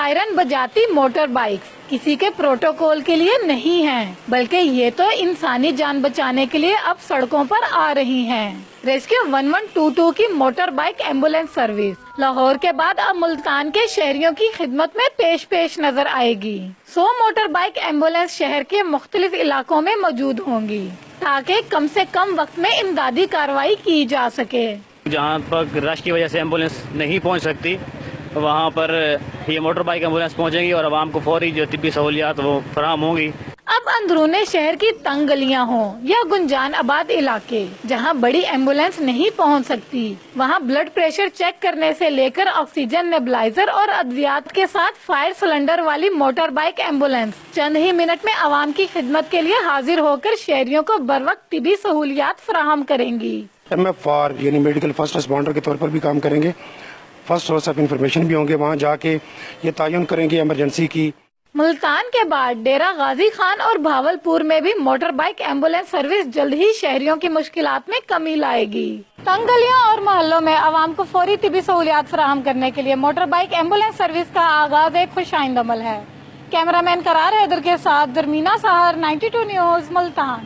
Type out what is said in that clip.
Siren بجاتی motor bikes کسی کے protocol کے لیے نہیں ہیں، بلکہ یہ تو انسانی جان بچانے کے لیے اب سڑکوں پر آ رہی ہیں۔ ریسکیو 1122 کی motor bike ambulance service Lahore کے بعد اب ملتان کے شہریوں کی خدمت میں پیش نظر آئے گی۔ 100 موٹر بائک ایمبولینس شہر کے مختلف علاقوں میں موجود ہوں گی تاکہ کم سے کم وقت میں امدادی کارروائی کی جا سکے۔ جہاں پر رش کی وجہ سے ایمبولینس نہیں پہنچ سکتی وہاں پر یہ موٹر بائک ایمبولینس پہنچے گی اور عوام کو فوری جو طبی سہولیات وہ فراہم ہوں گی۔ اب اندرون شہر کی تنگ گلیاں ہوں یا گنجان آباد علاقے جہاں بڑی ایمبولینس نہیں پہنچ سکتی، وہاں بلڈ پریشر چیک کرنے سے لے کر آکسیجن نیبلائزر اور ادویات کے ساتھ فائر سلنڈر والی موٹر بائک ایمبولینس چند ہی منٹ میں عوام کی خدمت کے لیے حاضر ہو کر شہریوں کو بروقت طبی سہولیات فراہم کریں گی۔ MFR یعنی میڈیکل فرسٹ رسپونڈر کے طور پر بھی کام کریں گے، فرسٹ سورس آف انفارمیشن بھی ہوں گے، وہاں جا کے یہ تعین کریں گے ایمرجنسی کی۔ ملتان کے بعد ڈیرہ غازی خان اور بھاولپور میں بھی موٹر بائک ایمبولینس سروس جلد ہی شہریوں کی مشکلات میں کمی لائے گی۔ تنگ گلیوں اور محلوں میں عوام کو فوری طبی سہولیات فراہم کرنے کے لیے موٹر بائک ایمبولینس سروس کا آغاز ایک خوش آئند عمل ہے۔ کیمرہ مین قرار حیدر کے ساتھ درمینا سہر، 92 نیوز، ملتان۔